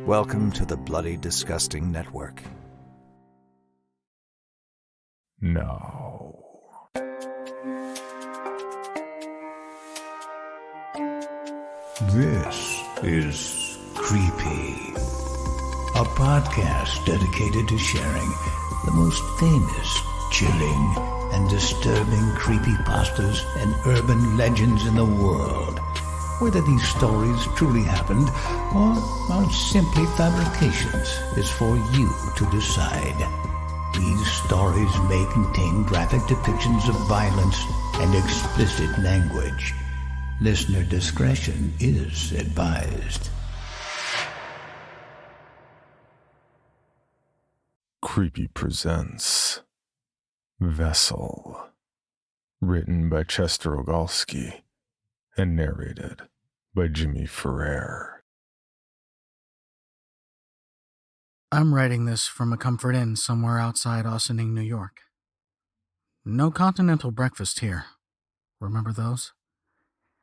Welcome to the Bloody Disgusting Network. No. This is Creepy, a podcast dedicated to sharing the most famous, chilling, and disturbing creepypastas and urban legends in the world. Whether these stories truly happened or are simply fabrications is for you to decide. These stories may contain graphic depictions of violence and explicit language. Listener discretion is advised. Creepy presents Vessel, written by Chester Ogalski and narrated by Jimmy Ferrer. I'm writing this from a comfort inn somewhere outside Ossining, New York. No continental breakfast here. Remember those?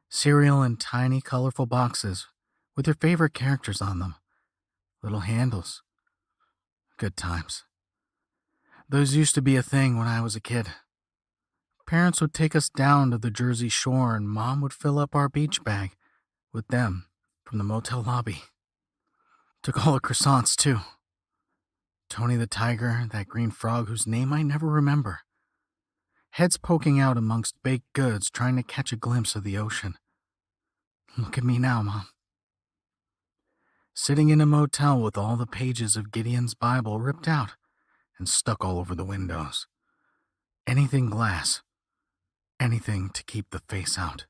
Cereal in tiny, colorful boxes with your favorite characters on them. Little handles. Good times. Those used to be a thing when I was a kid. Parents would take us down to the Jersey Shore and Mom would fill up our beach bag with them from the motel lobby. Took all the croissants, too. Tony the Tiger, that green frog whose name I never remember. Heads poking out amongst baked goods trying to catch a glimpse of the ocean. Look at me now, Mom. Sitting in a motel with all the pages of Gideon's Bible ripped out and stuck all over the windows. Anything glass. Anything to keep the face out.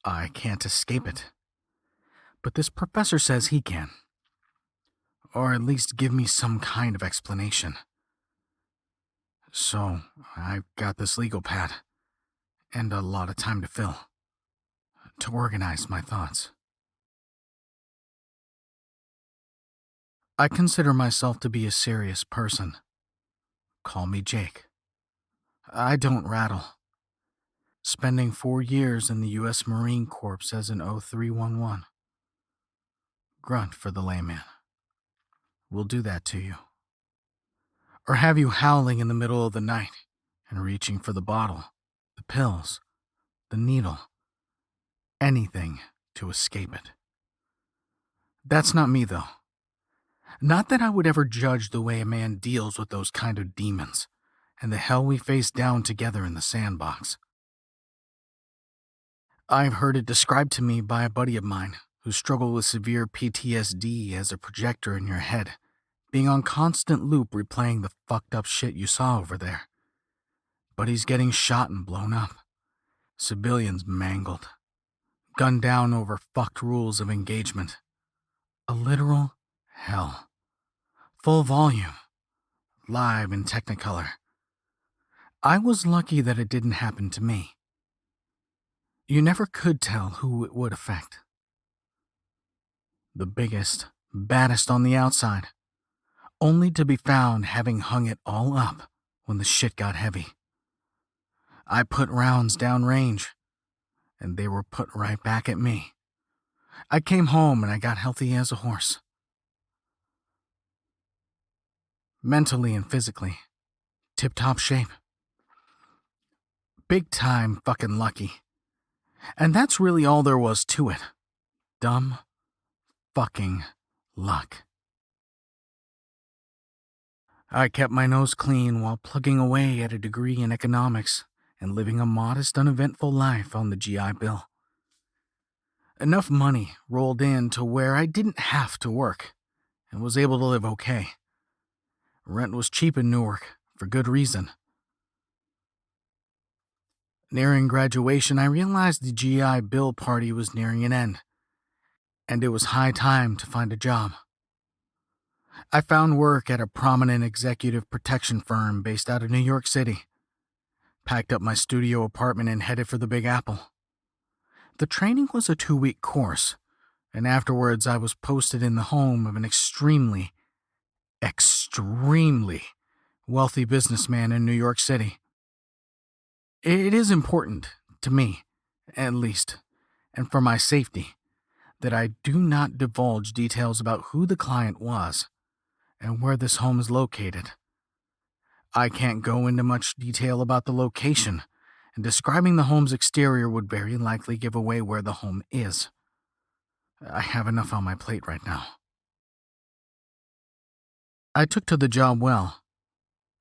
I can't escape it. But this professor says he can. Or at least give me some kind of explanation. So, I've got this legal pad, and a lot of time to fill, to organize my thoughts. I consider myself to be a serious person. Call me Jake. I don't rattle. Spending 4 years in the U.S. Marine Corps as an 0311. Grunt for the layman. We'll do that to you. Or have you howling in the middle of the night and reaching for the bottle, the pills, the needle, anything to escape it. That's not me, though. Not that I would ever judge the way a man deals with those kind of demons and the hell we face down together in the sandbox. I've heard it described to me by a buddy of mine who struggled with severe PTSD as a projector in your head, being on constant loop replaying the fucked up shit you saw over there. But he's getting shot and blown up. Civilians mangled. Gunned down over fucked rules of engagement. A literal hell. Full volume. Live in Technicolor. I was lucky that it didn't happen to me. You never could tell who it would affect. The biggest, baddest on the outside, only to be found having hung it all up when the shit got heavy. I put rounds downrange, and they were put right back at me. I came home and I got healthy as a horse. Mentally and physically, tip-top shape. Big time fucking lucky. And that's really all there was to it. Dumb fucking luck. I kept my nose clean while plugging away at a degree in economics and living a modest, uneventful life on the GI Bill. Enough money rolled in to where I didn't have to work and was able to live okay. Rent was cheap in Newark, for good reason. Nearing graduation, I realized the GI Bill party was nearing an end, and it was high time to find a job. I found work at a prominent executive protection firm based out of New York City. Packed up my studio apartment and headed for the Big Apple. The training was a 2-week course, and afterwards I was posted in the home of an extremely wealthy businessman in New York City. It is important, to me, at least, and for my safety, that I do not divulge details about who the client was and where this home is located. I can't go into much detail about the location, and describing the home's exterior would very likely give away where the home is. I have enough on my plate right now. I took to the job well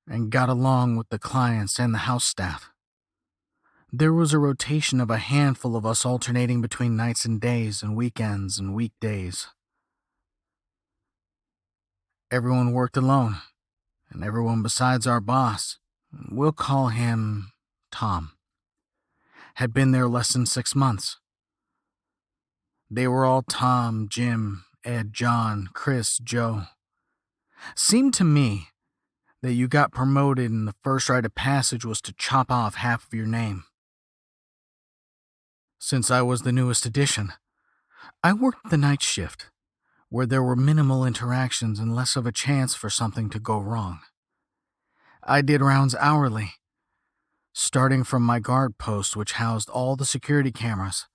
and got along with the clients and the house staff. There was a rotation of a handful of us alternating between nights and days and weekends and weekdays. Everyone worked alone, and everyone besides our boss, we'll call him Tom, had been there less than 6 months. They were all Tom, Jim, Ed, John, Chris, Joe. Seemed to me that you got promoted and the first rite of passage was to chop off half of your name. Since I was the newest addition, I worked the night shift, where there were minimal interactions and less of a chance for something to go wrong. I did rounds hourly, starting from my guard post, which housed all the security cameras,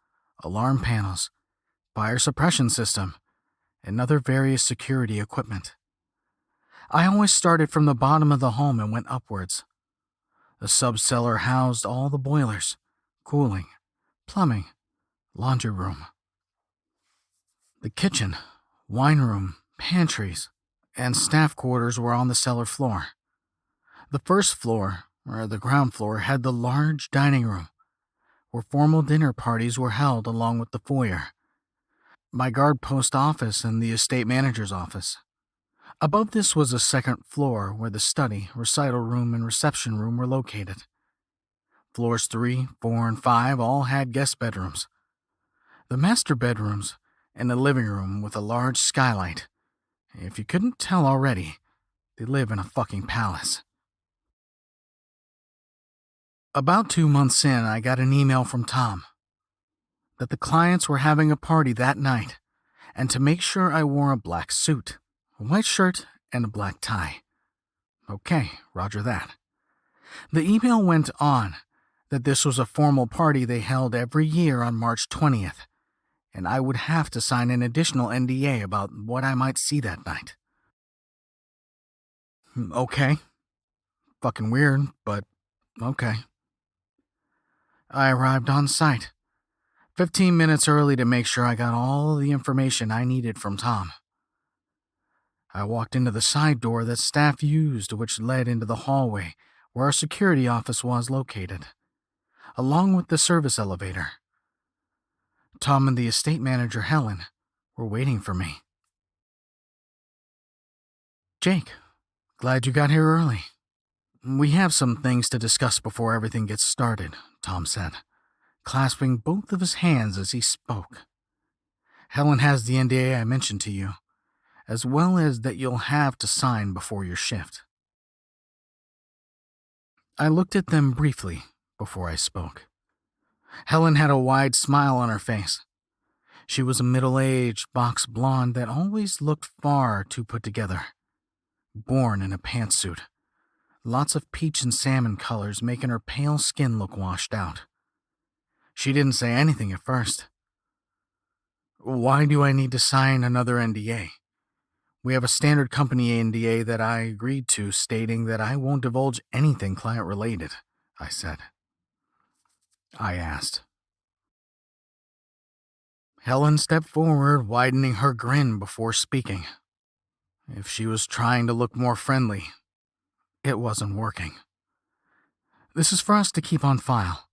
alarm panels, fire suppression system, and other various security equipment. I always started from the bottom of the home and went upwards. The sub-cellar housed all the boilers, cooling, plumbing, laundry room. The kitchen, wine room, pantries, and staff quarters were on the cellar floor. The first floor, or the ground floor, had the large dining room, where formal dinner parties were held along with the foyer, my guard post office, and the estate manager's office. Above this was a second floor where the study, recital room, and reception room were located. Floors 3, 4, and 5 all had guest bedrooms. The master bedrooms and a living room with a large skylight. If you couldn't tell already, they live in a fucking palace. About 2 months in, I got an email from Tom that the clients were having a party that night, and to make sure I wore a black suit, a white shirt, and a black tie. Okay, roger that. The email went on that this was a formal party they held every year on March 20th, and I would have to sign an additional NDA about what I might see that night. Okay. Fucking weird, but okay. I arrived on site, 15 minutes early to make sure I got all the information I needed from Tom. I walked into the side door that staff used, which led into the hallway where our security office was located, along with the service elevator. Tom and the estate manager, Helen, were waiting for me. Jake, glad you got here early. We have some things to discuss before everything gets started, Tom said, clasping both of his hands as he spoke. Helen has the NDA I mentioned to you, as well as that you'll have to sign before your shift. I looked at them briefly before I spoke. Helen had a wide smile on her face. She was a middle-aged box blonde that always looked far too put together. Born in a pantsuit. Lots of peach and salmon colors making her pale skin look washed out. She didn't say anything at first. Why do I need to sign another NDA? We have a standard company NDA that I agreed to stating that I won't divulge anything client-related, I said. I asked. Helen stepped forward, widening her grin before speaking. If she was trying to look more friendly, it wasn't working. This is for us to keep on file.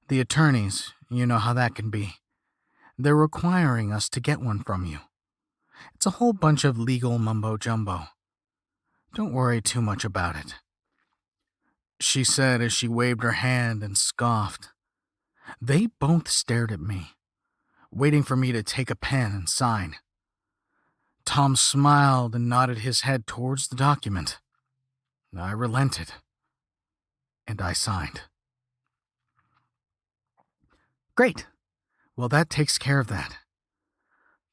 The attorneys, you know how that can be. They're requiring us to get one from you. It's a whole bunch of legal mumbo-jumbo. Don't worry too much about it, she said as she waved her hand and scoffed. They both stared at me, waiting for me to take a pen and sign. Tom smiled and nodded his head towards the document. I relented, and I signed. Great. Well, that takes care of that.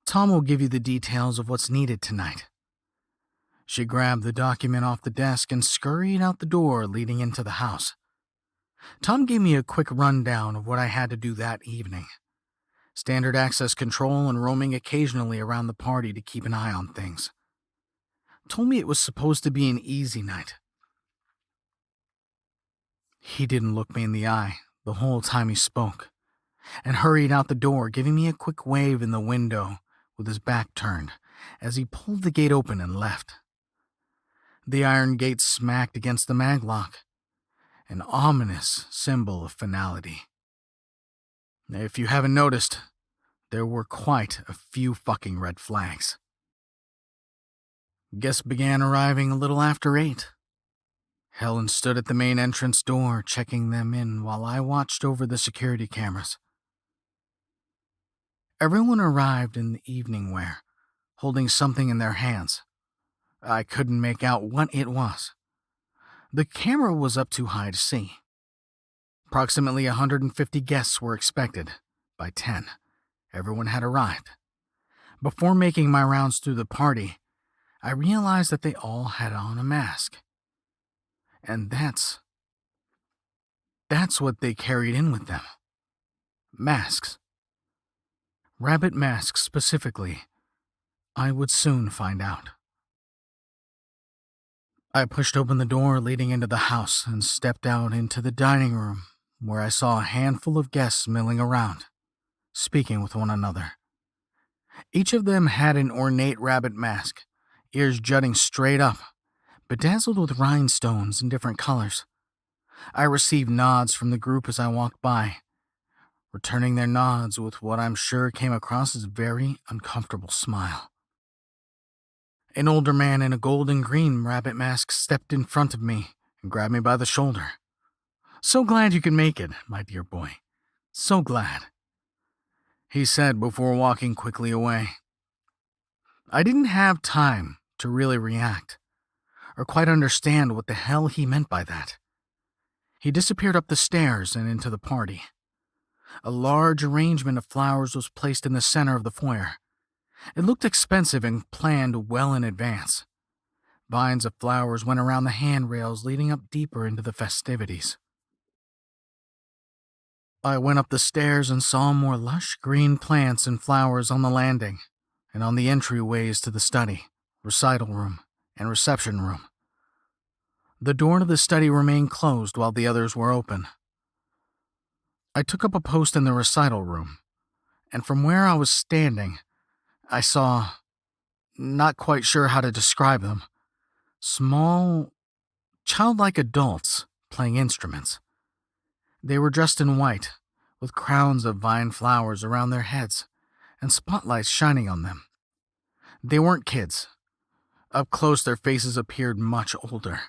Tom will give you the details of what's needed tonight. She grabbed the document off the desk and scurried out the door leading into the house. Tom gave me a quick rundown of what I had to do that evening. standard access control and roaming occasionally around the party to keep an eye on things. Told me it was supposed to be an easy night. He didn't look me in the eye the whole time he spoke, and hurried out the door, giving me a quick wave in the window with his back turned as he pulled the gate open and left. The iron gate smacked against the maglock, an ominous symbol of finality. If you haven't noticed, there were quite a few fucking red flags. Guests began arriving a little after 8. Helen stood at the main entrance door, checking them in while I watched over the security cameras. Everyone arrived in the evening wear, holding something in their hands. I couldn't make out what it was. The camera was up too high to see. Approximately 150 guests were expected. By 10, everyone had arrived. Before making my rounds through the party, I realized that they all had on a mask. And that's what they carried in with them. Masks. Rabbit masks specifically. I would soon find out. I pushed open the door leading into the house and stepped out into the dining room, where I saw a handful of guests milling around, speaking with one another. Each of them had an ornate rabbit mask, ears jutting straight up, bedazzled with rhinestones in different colors. I received nods from the group as I walked by, returning their nods with what I'm sure came across as a very uncomfortable smile. An older man in a gold and green rabbit mask stepped in front of me and grabbed me by the shoulder. "So glad you could make it, my dear boy. So glad," he said before walking quickly away. I didn't have time to really react, or quite understand what the hell he meant by that. He disappeared up the stairs and into the party. A large arrangement of flowers was placed in the center of the foyer. It looked expensive and planned well in advance. Vines of flowers went around the handrails leading up deeper into the festivities. I went up the stairs and saw more lush green plants and flowers on the landing and on the entryways to the study, recital room, and reception room. The door to the study remained closed while the others were open. I took up a post in the recital room, and from where I was standing, I saw, not quite sure how to describe them, small, childlike adults playing instruments. They were dressed in white, with crowns of vine flowers around their heads and spotlights shining on them. They weren't kids. Up close, their faces appeared much older.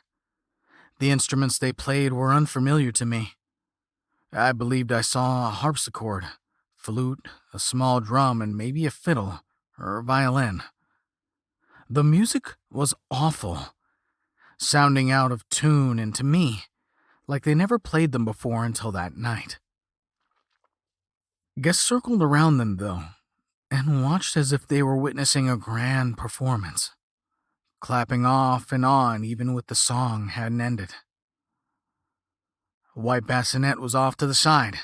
The instruments they played were unfamiliar to me. I believed I saw a harpsichord, flute, a small drum, and maybe a fiddle or a violin. The music was awful, sounding out of tune, and to me, like they never played them before until that night. Guests circled around them, though, and watched as if they were witnessing a grand performance, clapping off and on even with the song hadn't ended. A white bassinet was off to the side,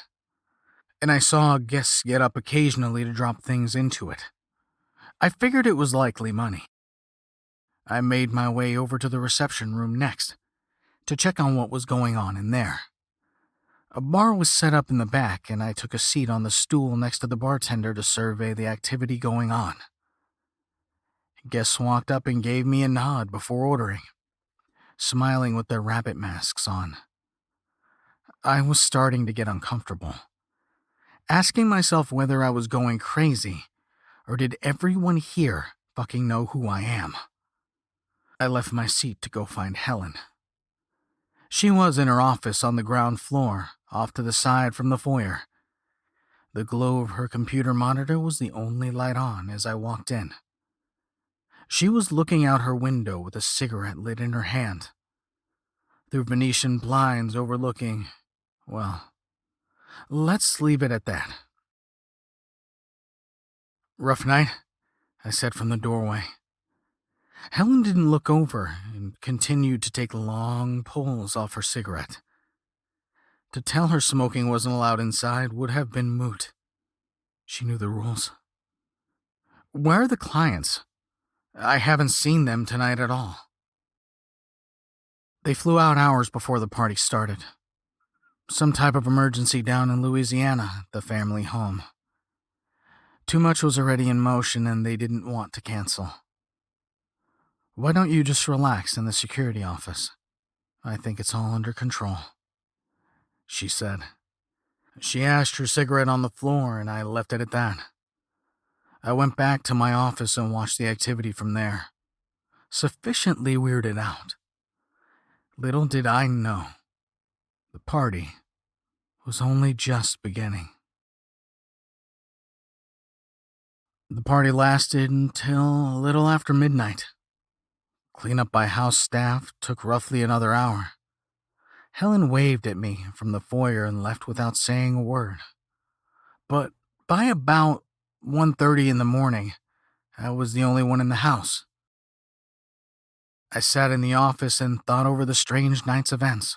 and I saw guests get up occasionally to drop things into it. I figured it was likely money. I made my way over to the reception room next, to check on what was going on in there. A bar was set up in the back, and I took a seat on the stool next to the bartender to survey the activity going on. Guests walked up and gave me a nod before ordering, smiling with their rabbit masks on. I was starting to get uncomfortable, asking myself whether I was going crazy, or did everyone here fucking know who I am? I left my seat to go find Helen. She was in her office on the ground floor, off to the side from the foyer. The glow of her computer monitor was the only light on as I walked in. She was looking out her window with a cigarette lit in her hand, through Venetian blinds overlooking, well, let's leave it at that. "Rough night?" I said from the doorway. Helen didn't look over and continued to take long pulls off her cigarette. To tell her smoking wasn't allowed inside would have been moot. She knew the rules. Where are the clients? I haven't seen them tonight at all. They flew out hours before the party started. Some type of emergency down in Louisiana, the family home. Too much was already in motion and they didn't want to cancel. Why don't you just relax in the security office? I think it's all under control, she said. She ashed her cigarette on the floor and I left it at that. I went back to my office and watched the activity from there, sufficiently weirded out. Little did I know, the party was only just beginning. The party lasted until a little after midnight. Cleanup by house staff took roughly another hour. Helen waved at me from the foyer and left without saying a word. But by about 1:30 in the morning, I was the only one in the house. I sat in the office and thought over the strange night's events.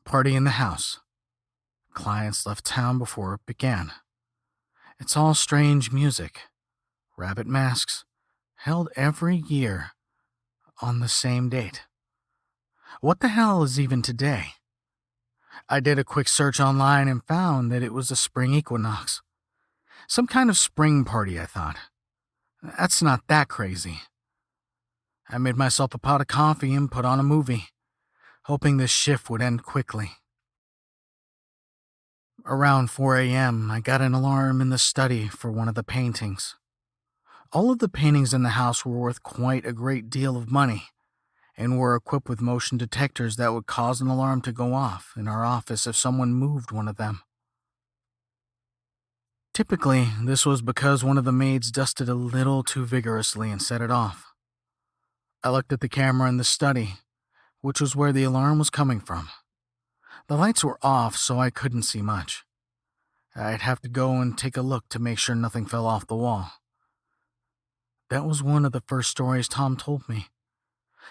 Party in the house. Clients left town before it began. It's all strange music. Rabbit masks, held every year on the same date. What the hell is even today? I did a quick search online and found that it was the spring equinox. Some kind of spring party, I thought. That's not that crazy. I made myself a pot of coffee and put on a movie, hoping this shift would end quickly. Around 4 a.m., I got an alarm in the study for one of the paintings. All of the paintings in the house were worth quite a great deal of money and were equipped with motion detectors that would cause an alarm to go off in our office if someone moved one of them. Typically, this was because one of the maids dusted a little too vigorously and set it off. I looked at the camera in the study, which was where the alarm was coming from. The lights were off, so I couldn't see much. I'd have to go and take a look to make sure nothing fell off the wall. That was one of the first stories Tom told me.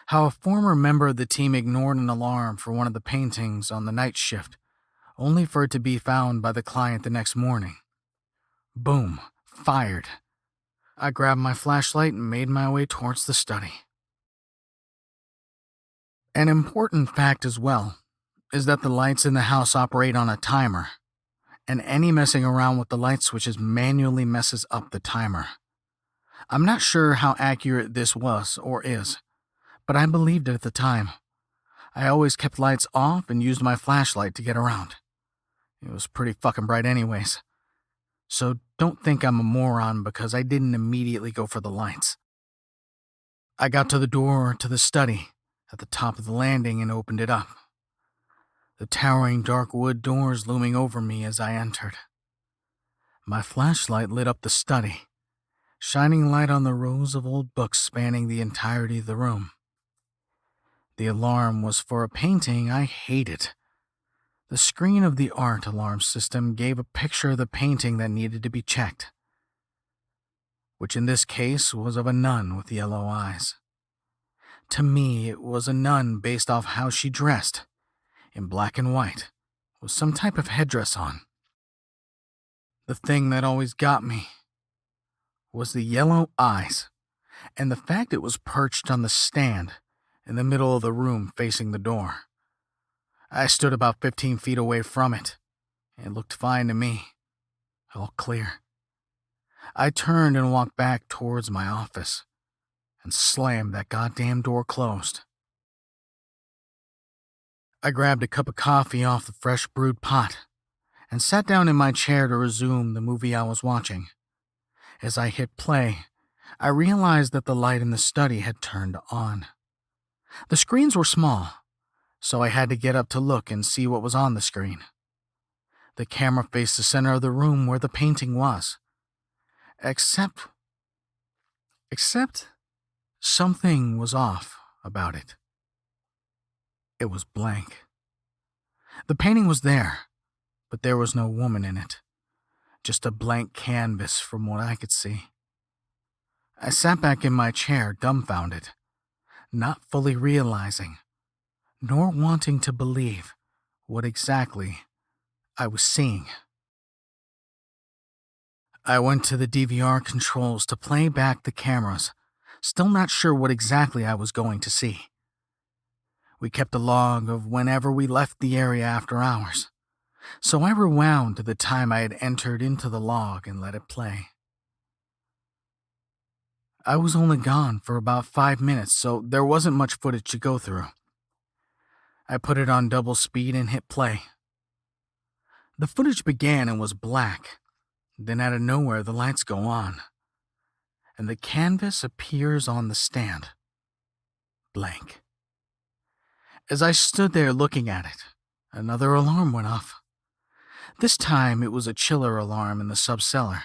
How a former member of the team ignored an alarm for one of the paintings on the night shift, only for it to be found by the client the next morning. Boom, fired. I grabbed my flashlight and made my way towards the study. An important fact as well is that the lights in the house operate on a timer, and any messing around with the light switches manually messes up the timer. I'm not sure how accurate this was or is, but I believed it at the time. I always kept lights off and used my flashlight to get around. It was pretty fucking bright anyways. So don't think I'm a moron because I didn't immediately go for the lights. I got to the door to the study at the top of the landing and opened it up. The towering dark wood doors looming over me as I entered. My flashlight lit up the study, shining light on the rows of old books spanning the entirety of the room. The alarm was for a painting I hated. The screen of the art alarm system gave a picture of the painting that needed to be checked, which in this case was of a nun with yellow eyes. To me, it was a nun based off how she dressed, in black and white, with some type of headdress on. The thing that always got me was the yellow eyes, and the fact it was perched on the stand in the middle of the room facing the door. I stood about 15 feet away from it. It looked fine to me. All clear. I turned and walked back towards my office and slammed that goddamn door closed. I grabbed a cup of coffee off the fresh brewed pot and sat down in my chair to resume the movie I was watching. As I hit play, I realized that the light in the study had turned on. The screens were small, so I had to get up to look and see what was on the screen. The camera faced the center of the room where the painting was. Except something was off about it. It was blank. The painting was there, but there was no woman in it. Just a blank canvas from what I could see. I sat back in my chair, dumbfounded, not fully realizing, nor wanting to believe what exactly I was seeing. I went to the DVR controls to play back the cameras, still not sure what exactly I was going to see. We kept a log of whenever we left the area after hours, so I rewound to the time I had entered into the log and let it play. I was only gone for about 5 minutes, so there wasn't much footage to go through. I put it on double speed and hit play. The footage began and was black. Then out of nowhere, the lights go on, and the canvas appears on the stand. Blank. As I stood there looking at it, another alarm went off. This time, it was a chiller alarm in the subcellar.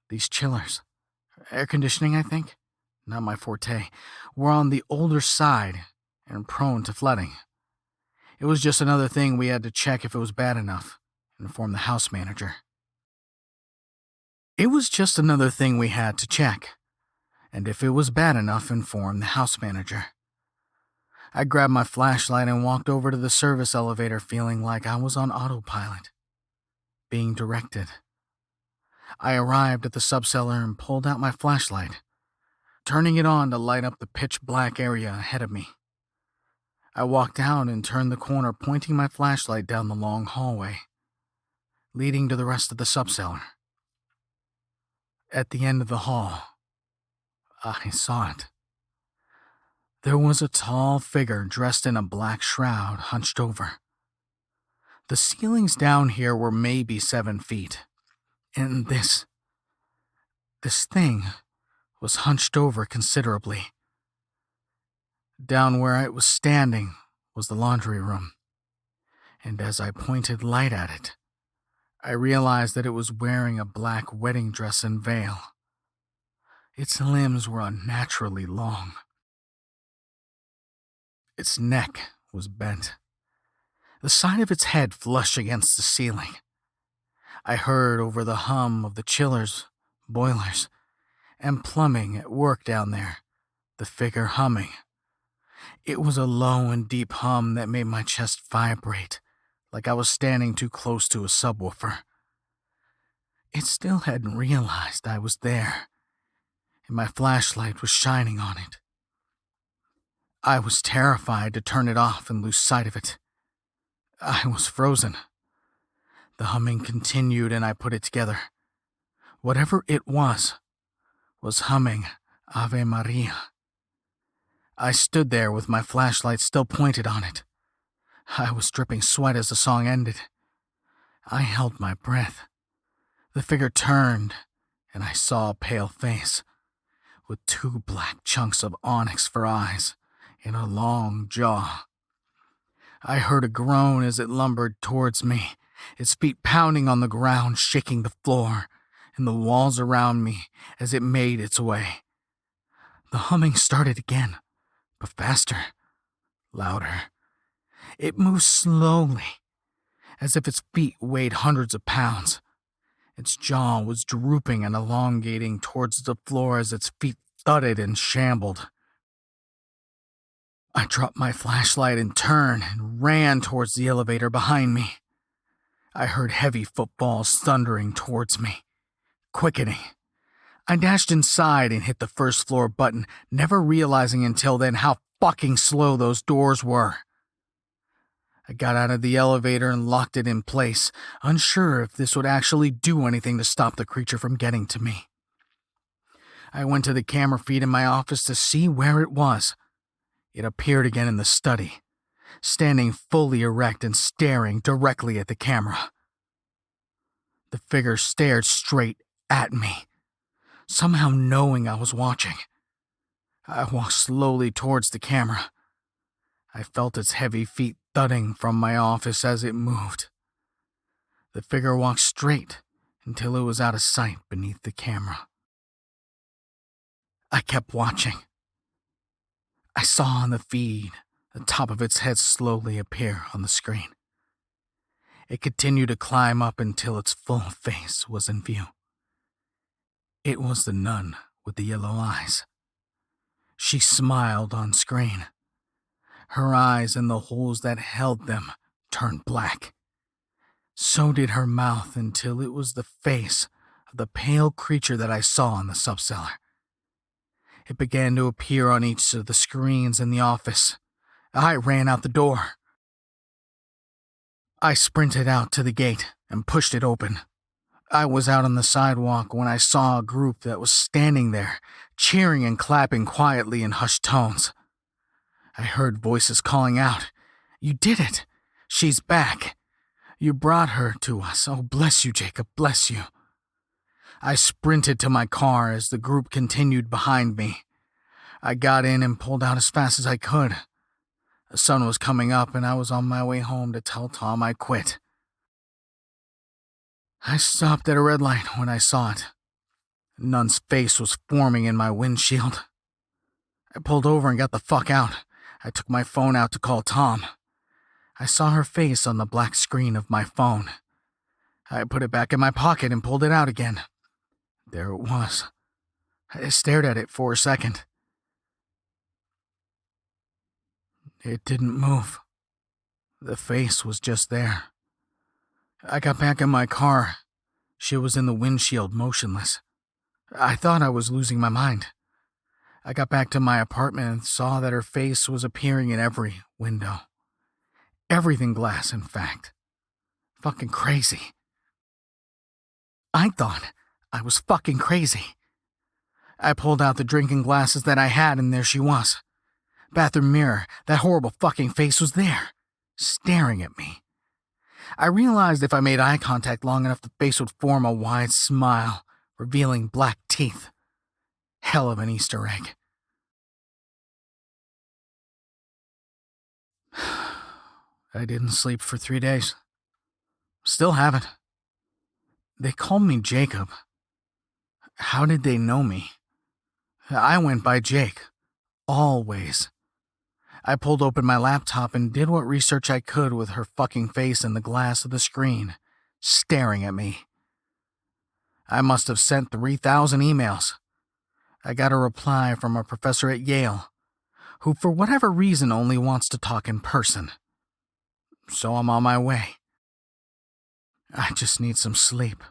These chillers, air conditioning, I think, not my forte, were on the older side and prone to flooding. It was just another thing we had to check if it was bad enough, and inform the house manager. It was just another thing we had to check, and if it was bad enough, inform the house manager. I grabbed my flashlight and walked over to the service elevator feeling like I was on autopilot, being directed. I arrived at the subcellar and pulled out my flashlight, turning it on to light up the pitch-black area ahead of me. I walked out and turned the corner, pointing my flashlight down the long hallway, leading to the rest of the subcellar. At the end of the hall, I saw it. There was a tall figure dressed in a black shroud, hunched over. The ceilings down here were maybe 7 feet, and this thing was hunched over considerably. Down where it was standing was the laundry room, and as I pointed light at it, I realized that it was wearing a black wedding dress and veil. Its limbs were unnaturally long. Its neck was bent, the side of its head flush against the ceiling. I heard over the hum of the chillers, boilers, and plumbing at work down there, the figure humming. It was a low and deep hum that made my chest vibrate, like I was standing too close to a subwoofer. It still hadn't realized I was there, and my flashlight was shining on it. I was terrified to turn it off and lose sight of it. I was frozen. The humming continued and I put it together. Whatever it was humming Ave Maria. I stood there with my flashlight still pointed on it. I was dripping sweat as the song ended. I held my breath. The figure turned, and I saw a pale face, with 2 black chunks of onyx for eyes, and a long jaw. I heard a groan as it lumbered towards me, its feet pounding on the ground, shaking the floor, and the walls around me as it made its way. The humming started again, but faster, louder. It moved slowly, as if its feet weighed hundreds of pounds. Its jaw was drooping and elongating towards the floor as its feet thudded and shambled. I dropped my flashlight and turned and ran towards the elevator behind me. I heard heavy footfalls thundering towards me, quickening. I dashed inside and hit the first floor button, never realizing until then how fucking slow those doors were. I got out of the elevator and locked it in place, unsure if this would actually do anything to stop the creature from getting to me. I went to the camera feed in my office to see where it was. It appeared again in the study, standing fully erect and staring directly at the camera. The figure stared straight at me, somehow knowing I was watching. I walked slowly towards the camera. I felt its heavy feet thudding from my office as it moved. The figure walked straight until it was out of sight beneath the camera. I kept watching. I saw on the feed the top of its head slowly appear on the screen. It continued to climb up until its full face was in view. It was the nun with the yellow eyes. She smiled on screen. Her eyes and the holes that held them turned black. So did her mouth until it was the face of the pale creature that I saw in the subcellar. It began to appear on each of the screens in the office. I ran out the door. I sprinted out to the gate and pushed it open. I was out on the sidewalk when I saw a group that was standing there, cheering and clapping quietly in hushed tones. I heard voices calling out, "You did it! She's back! You brought her to us. Oh, bless you, Jacob, bless you." I sprinted to my car as the group continued behind me. I got in and pulled out as fast as I could. The sun was coming up and I was on my way home to tell Tom I quit. I stopped at a red light when I saw it. A nun's face was forming in my windshield. I pulled over and got the fuck out. I took my phone out to call Tom. I saw her face on the black screen of my phone. I put it back in my pocket and pulled it out again. There it was. I stared at it for a second. It didn't move. The face was just there. I got back in my car. She was in the windshield, motionless. I thought I was losing my mind. I got back to my apartment and saw that her face was appearing in every window. Everything glass, in fact. Fucking crazy. I thought I was fucking crazy. I pulled out the drinking glasses that I had, and there she was. Bathroom mirror, that horrible fucking face was there, staring at me. I realized if I made eye contact long enough, the face would form a wide smile, revealing black teeth. Hell of an Easter egg. I didn't sleep for 3 days. Still haven't. They called me Jacob. How did they know me? I went by Jake. Always. I pulled open my laptop and did what research I could with her fucking face in the glass of the screen, staring at me. I must have sent 3,000 emails. I got a reply from a professor at Yale, who for whatever reason only wants to talk in person. So I'm on my way. I just need some sleep.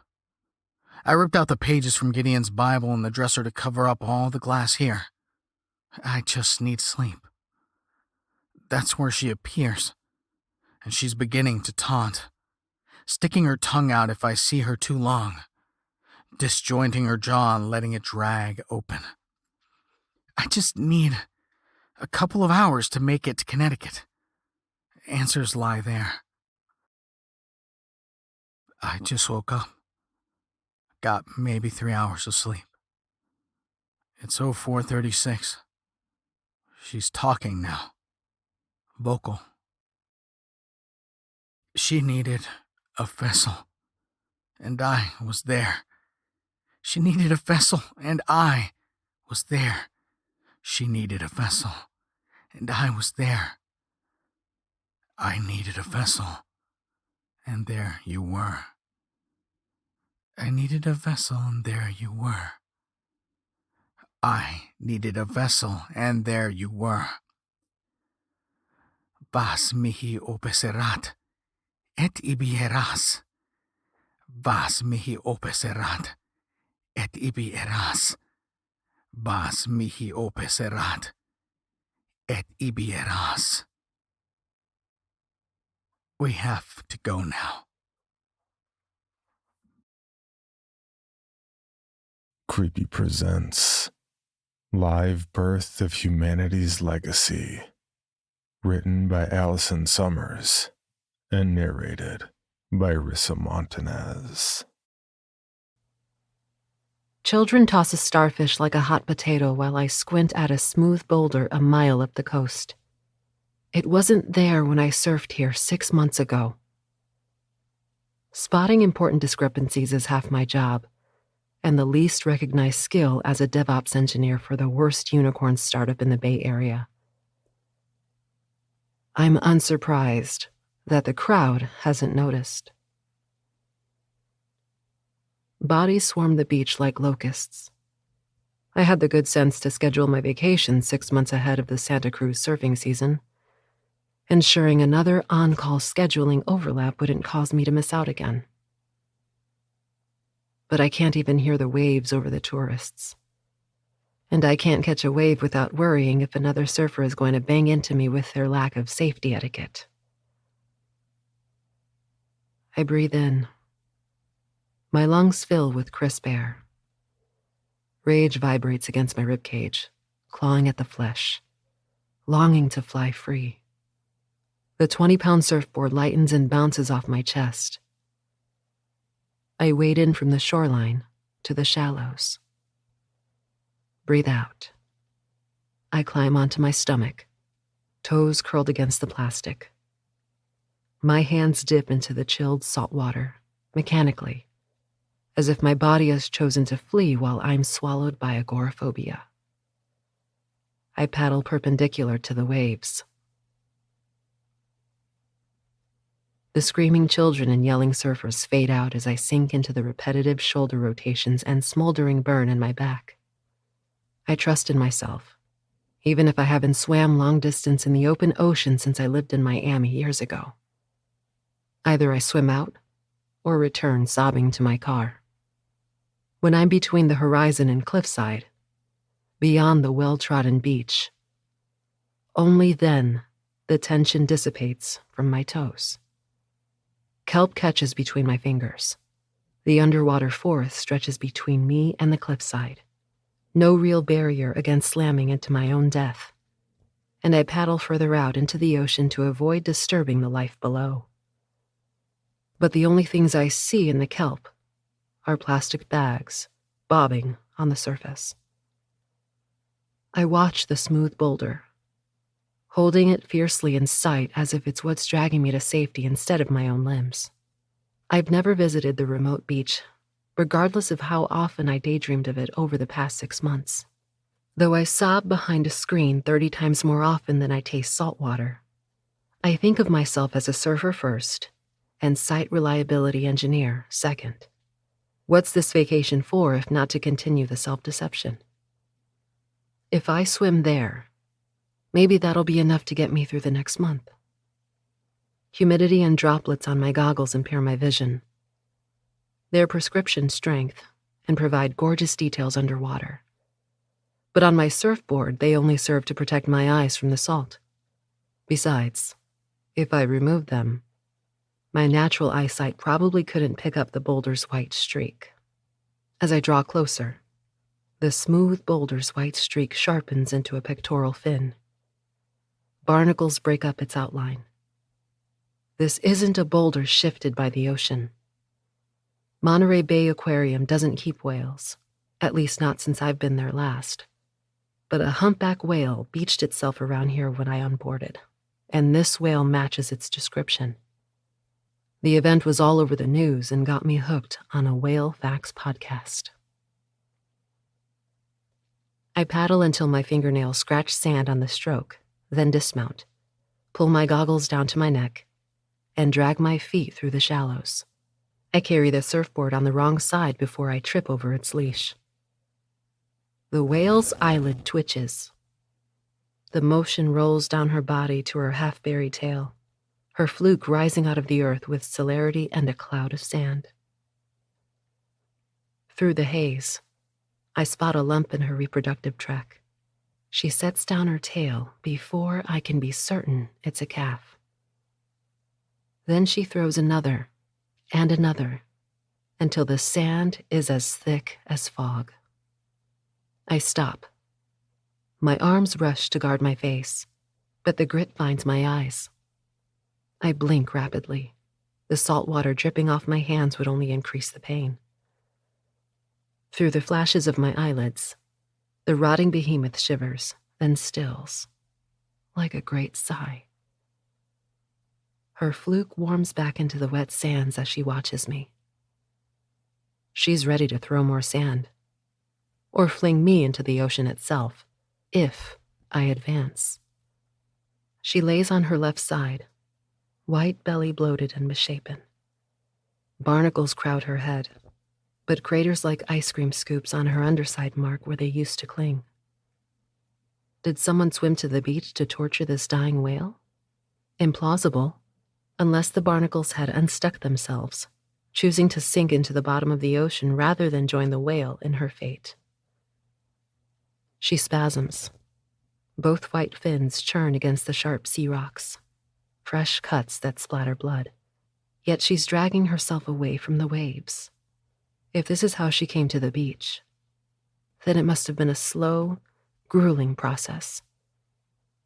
I ripped out the pages from Gideon's Bible in the dresser to cover up all the glass here. I just need sleep. That's where she appears, and she's beginning to taunt, sticking her tongue out if I see her too long, disjointing her jaw and letting it drag open. I just need a couple of hours to make it to Connecticut. Answers lie there. I just woke up. Got maybe 3 hours of sleep. It's 04:36. She's talking now. Vocal. She needed a vessel, and I was there. She needed a vessel, and I was there. She needed a vessel, and I was there. I needed a vessel, and there you were. I needed a vessel, and there you were. I needed a vessel, and there you were. Vas mihi opeserat, et ibi eras. Vas mihi opeserat, et ibi eras. Vas mihi opeserat, et ibi eras. We have to go now. Creepy presents Live Birth of Humanity's Legacy, written by Allison Summers and narrated by Rissa Montanez. Children toss a starfish like a hot potato while I squint at a smooth boulder a mile up the coast. It wasn't there when I surfed here 6 months ago. Spotting important discrepancies is half my job, and the least recognized skill as a DevOps engineer for the worst unicorn startup in the Bay Area. I'm unsurprised that the crowd hasn't noticed. Bodies swarm the beach like locusts. I had the good sense to schedule my vacation 6 months ahead of the Santa Cruz surfing season, ensuring another on-call scheduling overlap wouldn't cause me to miss out again. but I can't even hear the waves over the tourists. And I can't catch a wave without worrying if another surfer is going to bang into me with their lack of safety etiquette. I breathe in. My lungs fill with crisp air. Rage vibrates against my ribcage, clawing at the flesh, longing to fly free. The 20-pound surfboard lightens and bounces off my chest. I wade in from the shoreline to the shallows. Breathe out. I climb onto my stomach, toes curled against the plastic. My hands dip into the chilled salt water, mechanically, as if my body has chosen to flee while I'm swallowed by agoraphobia. I paddle perpendicular to the waves. The screaming children and yelling surfers fade out as I sink into the repetitive shoulder rotations and smoldering burn in my back. I trust in myself, even if I haven't swam long distance in the open ocean since I lived in Miami years ago. Either I swim out or return sobbing to my car. When I'm between the horizon and cliffside, beyond the well-trodden beach, only then the tension dissipates from my toes. Kelp catches between my fingers. The underwater forest stretches between me and the cliffside. No real barrier against slamming into my own death. And I paddle further out into the ocean to avoid disturbing the life below. But the only things I see in the kelp are plastic bags bobbing on the surface. I watch the smooth boulder, holding it fiercely in sight as if it's what's dragging me to safety instead of my own limbs. I've never visited the remote beach, regardless of how often I daydreamed of it over the past 6 months. Though I sob behind a screen 30 times more often than I taste salt water, I think of myself as a surfer first and site reliability engineer second. What's this vacation for if not to continue the self-deception? If I swim there, maybe that'll be enough to get me through the next month. Humidity and droplets on my goggles impair my vision. They're prescription strength and provide gorgeous details underwater. But on my surfboard, they only serve to protect my eyes from the salt. Besides, if I removed them, my natural eyesight probably couldn't pick up the boulder's white streak. As I draw closer, the smooth boulder's white streak sharpens into a pectoral fin. Barnacles break up its outline. This isn't a boulder shifted by the ocean. Monterey Bay Aquarium doesn't keep whales, at least not since I've been there last. But a humpback whale beached itself around here when I onboarded, and this whale matches its description. The event was all over the news and got me hooked on a Whale Facts podcast. I paddle until my fingernails scratch sand on the stroke, then dismount, pull my goggles down to my neck, and drag my feet through the shallows. I carry the surfboard on the wrong side before I trip over its leash. The whale's eyelid twitches. The motion rolls down her body to her half-buried tail, her fluke rising out of the earth with celerity and a cloud of sand. Through the haze, I spot a lump in her reproductive tract. She sets down her tail before I can be certain it's a calf. Then she throws another and another until the sand is as thick as fog. I stop. My arms rush to guard my face, but the grit finds my eyes. I blink rapidly. The salt water dripping off my hands would only increase the pain. Through the flashes of my eyelids, the rotting behemoth shivers, then stills, like a great sigh. Her fluke warms back into the wet sands as she watches me. She's ready to throw more sand, or fling me into the ocean itself, if I advance. She lays on her left side, white belly bloated and misshapen. Barnacles crowd her head, but craters like ice cream scoops on her underside mark where they used to cling. Did someone swim to the beach to torture this dying whale? Implausible, unless the barnacles had unstuck themselves, choosing to sink into the bottom of the ocean rather than join the whale in her fate. She spasms. Both white fins churn against the sharp sea rocks, fresh cuts that splatter blood. Yet she's dragging herself away from the waves. If this is how she came to the beach, then it must have been a slow, grueling process.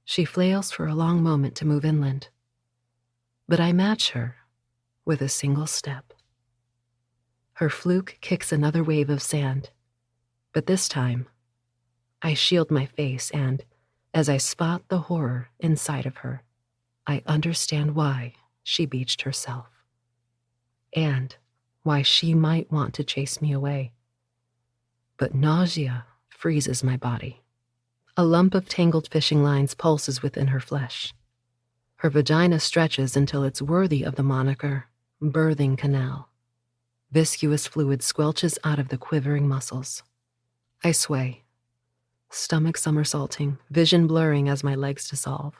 She flails for a long moment to move inland, but I match her with a single step. Her fluke kicks another wave of sand, but this time, I shield my face and, as I spot the horror inside of her, I understand why she beached herself, and why she might want to chase me away. But nausea freezes my body. A lump of tangled fishing lines pulses within her flesh. Her vagina stretches until it's worthy of the moniker birthing canal. Viscous fluid squelches out of the quivering muscles. I sway, stomach somersaulting, vision blurring as my legs dissolve.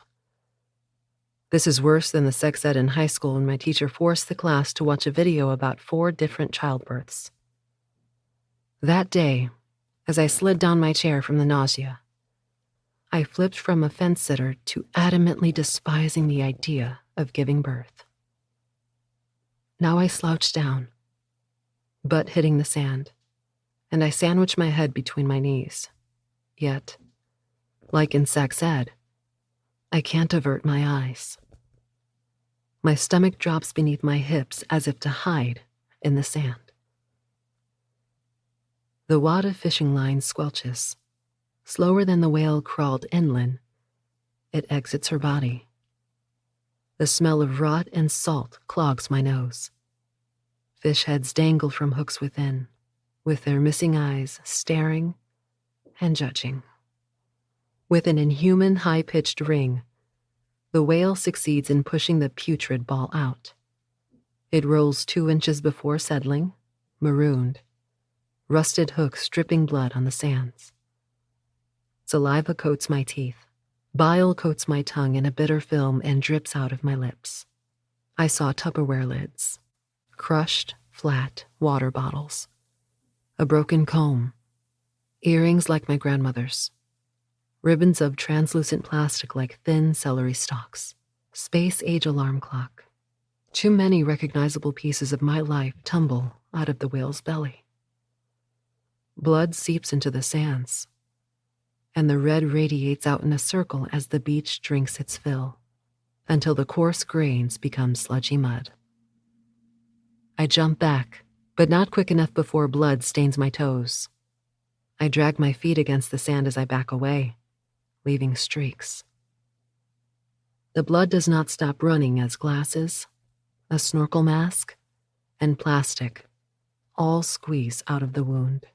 This is worse than the sex ed in high school when my teacher forced the class to watch a video about 4 different childbirths. That day, as I slid down my chair from the nausea, I flipped from a fence sitter to adamantly despising the idea of giving birth. Now I slouch down, butt hitting the sand, and I sandwich my head between my knees. Yet, like in sex ed, I can't avert my eyes. My stomach drops beneath my hips as if to hide in the sand. The wad of fishing line squelches. Slower than the whale crawled inland, it exits her body. The smell of rot and salt clogs my nose. Fish heads dangle from hooks within, with their missing eyes staring and judging. With an inhuman high-pitched ring, the whale succeeds in pushing the putrid ball out. It rolls 2 inches before settling, marooned, rusted hooks dripping blood on the sands. Saliva coats my teeth. Bile coats my tongue in a bitter film and drips out of my lips. I saw Tupperware lids, crushed, flat water bottles, a broken comb, earrings like my grandmother's, ribbons of translucent plastic like thin celery stalks, space-age alarm clock. Too many recognizable pieces of my life tumble out of the whale's belly. Blood seeps into the sands, and the red radiates out in a circle as the beach drinks its fill, until the coarse grains become sludgy mud. I jump back, but not quick enough before blood stains my toes. I drag my feet against the sand as I back away, leaving streaks. The blood does not stop running as glasses, a snorkel mask, and plastic all squeeze out of the wound.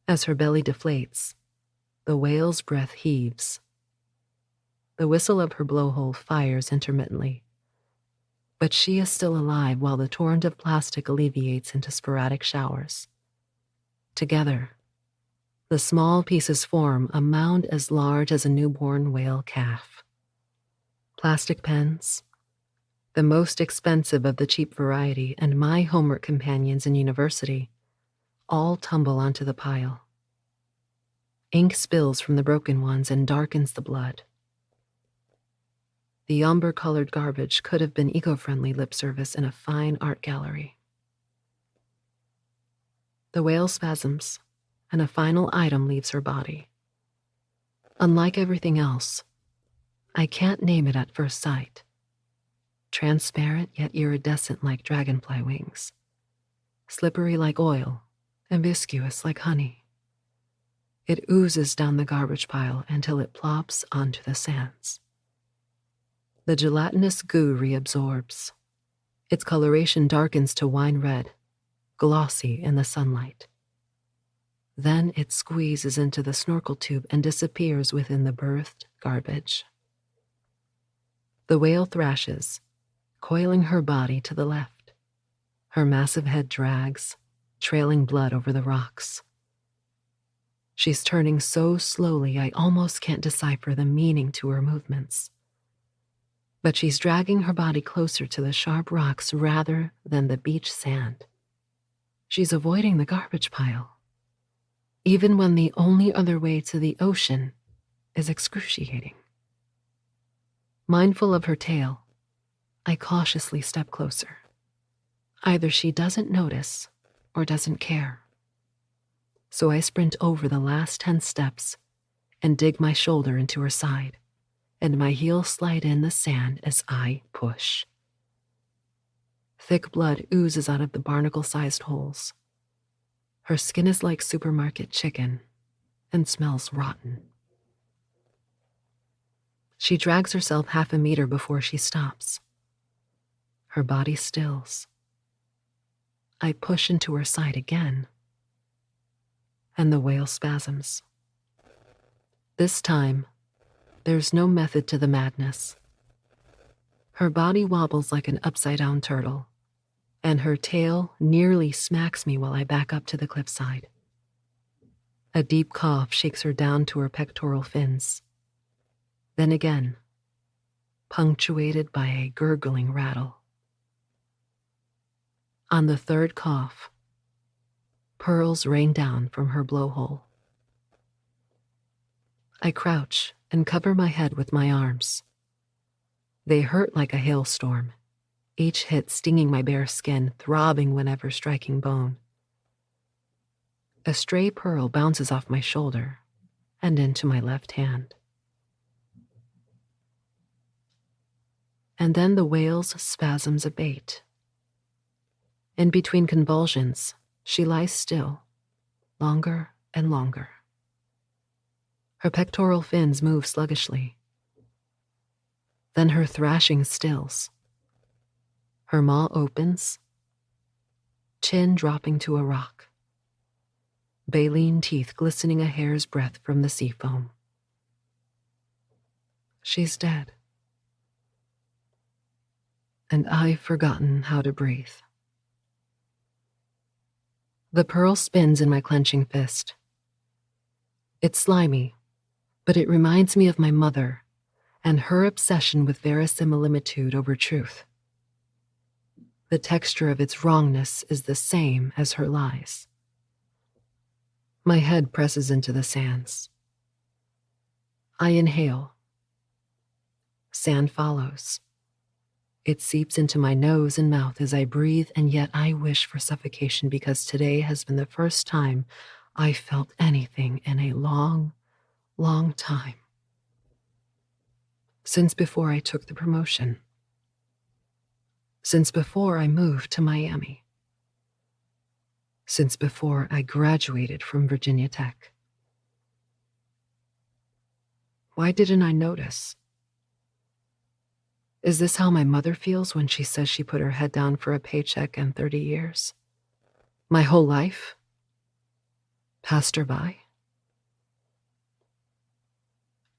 As her belly deflates, the whale's breath heaves. The whistle of her blowhole fires intermittently, but she is still alive while the torrent of plastic alleviates into sporadic showers. Together, the small pieces form a mound as large as a newborn whale calf. Plastic pens, the most expensive of the cheap variety, and my homework companions in university, all tumble onto the pile. Ink spills from the broken ones and darkens the blood. The umber-colored garbage could have been eco-friendly lip service in a fine art gallery. The whale spasms, and a final item leaves her body. Unlike everything else, I can't name it at first sight. Transparent yet iridescent like dragonfly wings, slippery like oil, and viscous like honey. It oozes down the garbage pile until it plops onto the sands. The gelatinous goo reabsorbs. Its coloration darkens to wine red, glossy in the sunlight. Then it squeezes into the snorkel tube and disappears within the birthed garbage. The whale thrashes, coiling her body to the left. Her massive head drags, trailing blood over the rocks. She's turning so slowly I almost can't decipher the meaning to her movements. but she's dragging her body closer to the sharp rocks rather than the beach sand. She's avoiding the garbage pile, even when the only other way to the ocean is excruciating. Mindful of her tail, I cautiously step closer. Either she doesn't notice or doesn't care. So I sprint over the last 10 steps and dig my shoulder into her side, and my heels slide in the sand as I push. Thick blood oozes out of the barnacle-sized holes. Her skin is like supermarket chicken and smells rotten. She drags herself half a meter before she stops. Her body stills. I push into her side again, and the whale spasms. This time, there's no method to the madness. Her body wobbles like an upside-down turtle, and her tail nearly smacks me while I back up to the cliffside. A deep cough shakes her down to her pectoral fins. Then again, punctuated by a gurgling rattle. On the third cough, pearls rain down from her blowhole. I crouch and cover my head with my arms. They hurt like a hailstorm, each hit stinging my bare skin, throbbing whenever striking bone. A stray pearl bounces off my shoulder and into my left hand. And then the whale's spasms abate. In between convulsions, she lies still, longer and longer. Her pectoral fins move sluggishly. Then her thrashing stills. Her maw opens, chin dropping to a rock, baleen teeth glistening a hair's breadth from the sea foam. She's dead. And I've forgotten how to breathe. The pearl spins in my clenching fist. It's slimy, but it reminds me of my mother and her obsession with verisimilitude over truth. The texture of its wrongness is the same as her lies. My head presses into the sands. I inhale. Sand follows. It seeps into my nose and mouth as I breathe, and yet I wish for suffocation because today has been the first time I felt anything in a long, long time. Since before I took the promotion. Since before I moved to Miami. Since before I graduated from Virginia Tech. Why didn't I notice? Is this how my mother feels when she says she put her head down for a paycheck and 30 years? My whole life? Passed her by?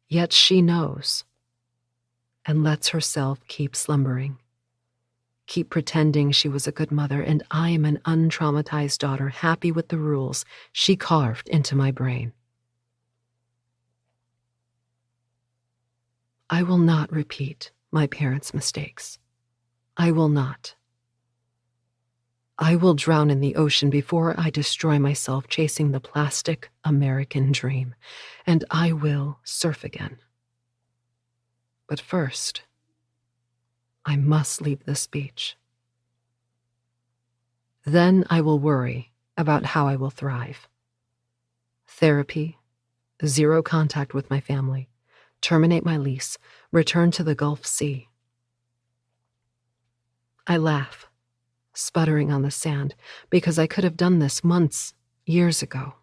Yet she knows and lets herself keep slumbering, keep pretending she was a good mother, and I am an untraumatized daughter, happy with the rules she carved into my brain. I will not repeat my parents' mistakes. I will not. I will drown in the ocean before I destroy myself chasing the plastic American dream, and I will surf again. But first, I must leave this beach. Then I will worry about how I will thrive. Therapy, zero contact with my family, terminate my lease, return to the Gulf Sea. I laugh, sputtering on the sand, because I could have done this months, years ago.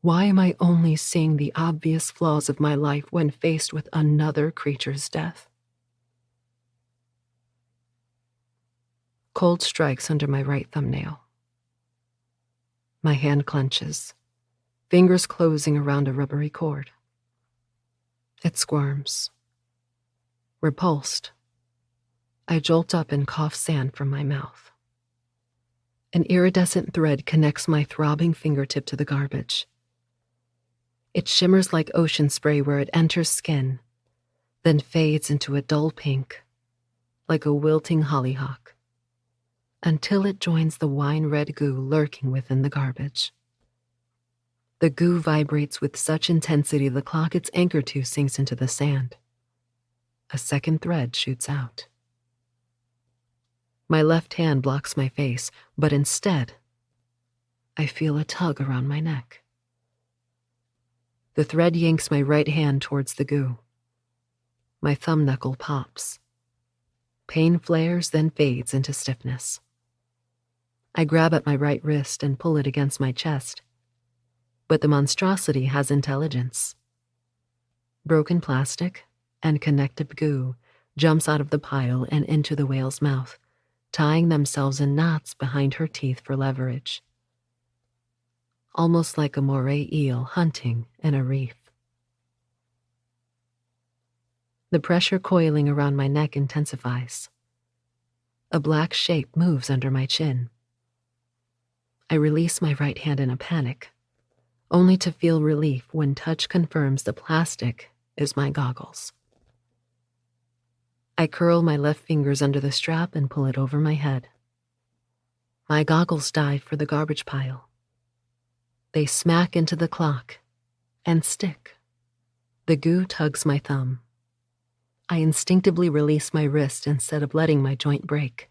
Why am I only seeing the obvious flaws of my life when faced with another creature's death? Cold strikes under my right thumbnail. My hand clenches, fingers closing around a rubbery cord. It squirms. Repulsed, I jolt up and cough sand from my mouth. An iridescent thread connects my throbbing fingertip to the garbage. It shimmers like ocean spray where it enters skin, then fades into a dull pink, like a wilting hollyhock, until it joins the wine-red goo lurking within the garbage. The goo vibrates with such intensity the clock it's anchored to sinks into the sand. A second thread shoots out. My left hand blocks my face, but instead, I feel a tug around my neck. The thread yanks my right hand towards the goo. My thumb knuckle pops. Pain flares, then fades into stiffness. I grab at my right wrist and pull it against my chest. But the monstrosity has intelligence. Broken plastic and connective goo jumps out of the pile and into the whale's mouth, tying themselves in knots behind her teeth for leverage. Almost like a moray eel hunting in a reef. The pressure coiling around my neck intensifies. A black shape moves under my chin. I release my right hand in a panic, only to feel relief when touch confirms the plastic is my goggles. I curl my left fingers under the strap and pull it over my head. My goggles dive for the garbage pile. They smack into the clock and stick. The goo tugs my thumb. I instinctively release my wrist instead of letting my joint break.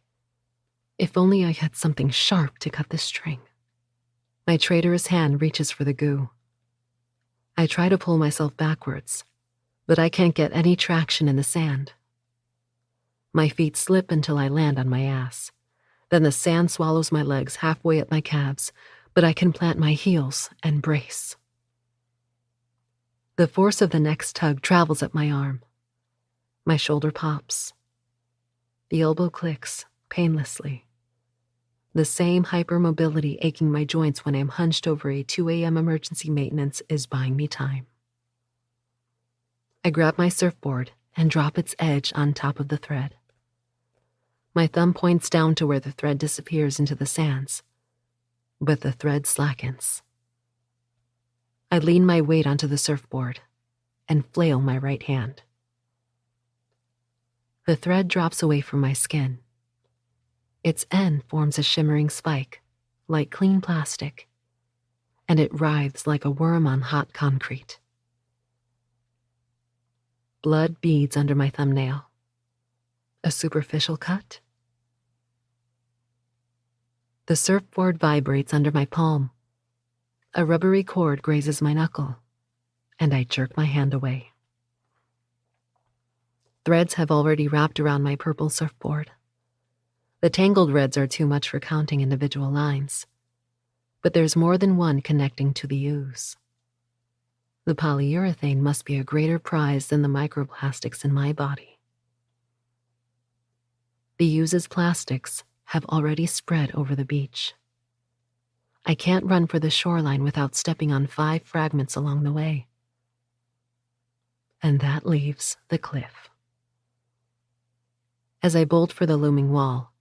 If only I had something sharp to cut the string. My traitorous hand reaches for the goo. I try to pull myself backwards, but I can't get any traction in the sand. My feet slip until I land on my ass. Then the sand swallows my legs halfway up my calves, but I can plant my heels and brace. The force of the next tug travels up my arm. My shoulder pops. The elbow clicks painlessly. The same hypermobility aching my joints when I'm hunched over a 2 a.m. emergency maintenance is buying me time. I grab my surfboard and drop its edge on top of the thread. My thumb points down to where the thread disappears into the sands, but the thread slackens. I lean my weight onto the surfboard and flail my right hand. The thread drops away from my skin. Its end forms a shimmering spike, like clean plastic, and it writhes like a worm on hot concrete. Blood beads under my thumbnail. A superficial cut? The surfboard vibrates under my palm. A rubbery cord grazes my knuckle, and I jerk my hand away. Threads have already wrapped around my purple surfboard. The tangled reds are too much for counting individual lines, but there's more than one connecting to the ooze. The polyurethane must be a greater prize than the microplastics in my body. The ooze's plastics have already spread over the beach. I can't run for the shoreline without stepping on 5 fragments along the way. And that leaves the cliff. As I bolt for the looming wall,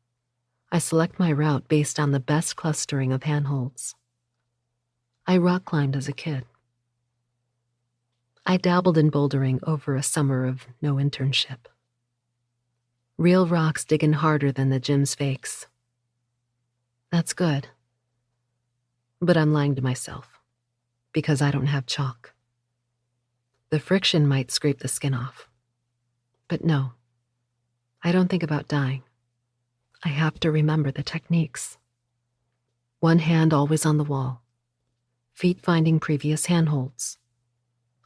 I select my route based on the best clustering of handholds. I rock climbed as a kid. I dabbled in bouldering over a summer of no internship. Real rocks dig in harder than the gym's fakes. That's good. But I'm lying to myself, because I don't have chalk. The friction might scrape the skin off. But no, I don't think about dying. I have to remember the techniques. One hand always on the wall, feet finding previous handholds.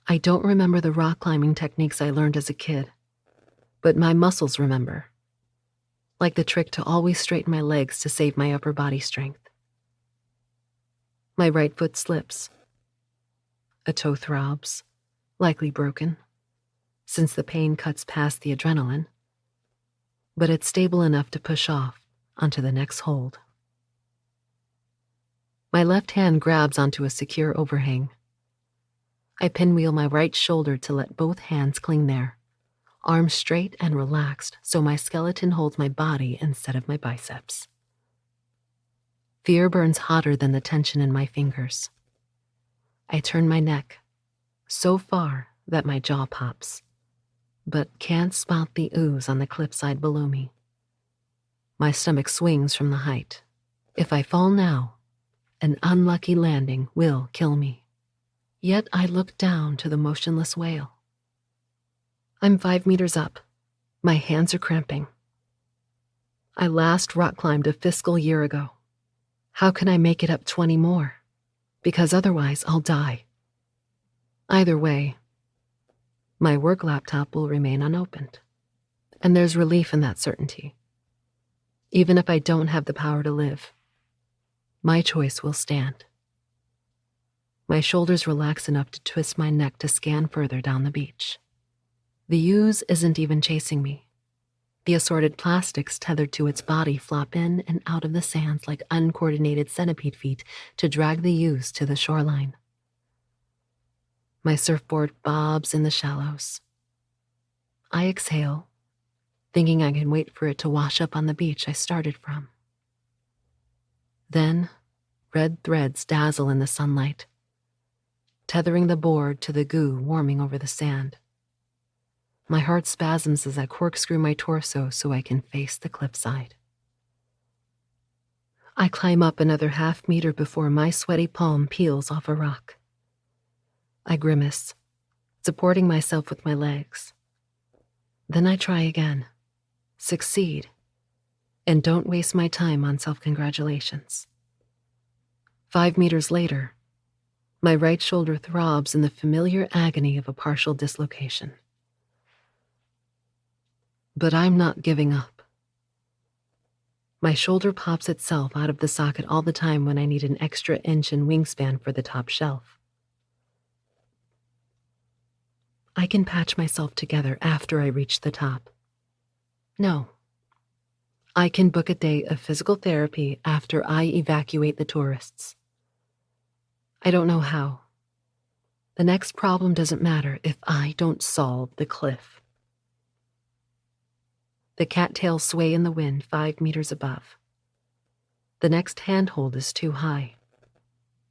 I don't remember the rock climbing techniques I learned as a kid, but my muscles remember. Like the trick to always straighten my legs to save my upper body strength. My right foot slips. A toe throbs, likely broken, since the pain cuts past the adrenaline, but it's stable enough to push off onto the next hold. My left hand grabs onto a secure overhang. I pinwheel my right shoulder to let both hands cling there, arms straight and relaxed so my skeleton holds my body instead of my biceps. Fear burns hotter than the tension in my fingers. I turn my neck, so far that my jaw pops, but can't spot the ooze on the cliffside below me. My stomach swings from the height. If I fall now, an unlucky landing will kill me. Yet I look down to the motionless whale. I'm 5 meters up. My hands are cramping. I last rock climbed a fiscal year ago. How can I make it up 20 more? Because otherwise I'll die. Either way, my work laptop will remain unopened. And there's relief in that certainty. Even if I don't have the power to live, my choice will stand. My shoulders relax enough to twist my neck to scan further down the beach. The ooze isn't even chasing me. The assorted plastics tethered to its body flop in and out of the sands like uncoordinated centipede feet to drag the ooze to the shoreline. My surfboard bobs in the shallows. I exhale, thinking I can wait for it to wash up on the beach I started from. Then, red threads dazzle in the sunlight, tethering the board to the goo warming over the sand. My heart spasms as I corkscrew my torso so I can face the cliffside. I climb up another half meter before my sweaty palm peels off a rock. I grimace, supporting myself with my legs. Then I try again, succeed, and don't waste my time on self-congratulations. 5 meters later, my right shoulder throbs in the familiar agony of a partial dislocation. But I'm not giving up. My shoulder pops itself out of the socket all the time when I need an extra inch in wingspan for the top shelf. I can patch myself together after I reach the top. No. I can book a day of physical therapy after I evacuate the tourists. I don't know how. The next problem doesn't matter if I don't solve the cliff. The cattails sway in the wind 5 meters above. The next handhold is too high.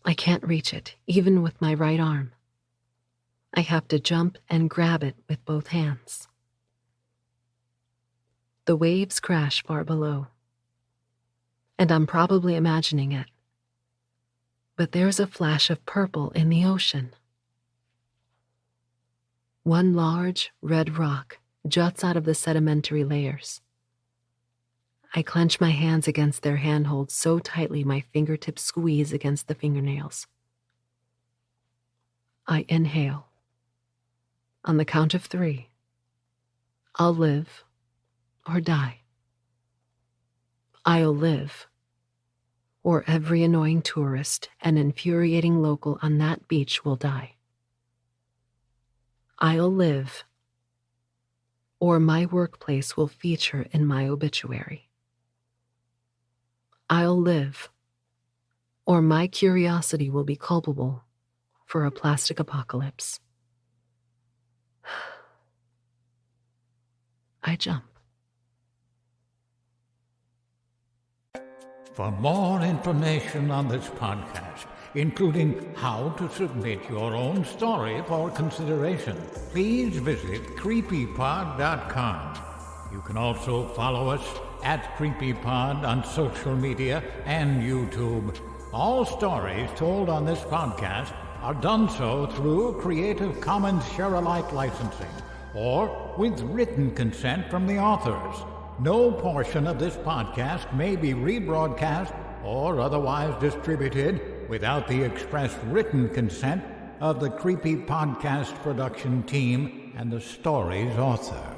I can't reach it, even with my right arm. I have to jump and grab it with both hands. The waves crash far below, and I'm probably imagining it. But there's a flash of purple in the ocean. One large, red rock juts out of the sedimentary layers. I clench my hands against their handholds so tightly my fingertips squeeze against the fingernails. I inhale. On the count of 3, I'll live or die. I'll live, or every annoying tourist and infuriating local on that beach will die. I'll live, or my workplace will feature in my obituary. I'll live, or my curiosity will be culpable for a plastic apocalypse. I jump. For more information on this podcast, including how to submit your own story for consideration, please visit creepypod.com. You can also follow us at CreepyPod on social media and YouTube. All stories told on this podcast are done so through Creative Commons Share-alike licensing or with written consent from the authors. No portion of this podcast may be rebroadcast or otherwise distributed without the express written consent of the Creepy Podcast production team and the story's author.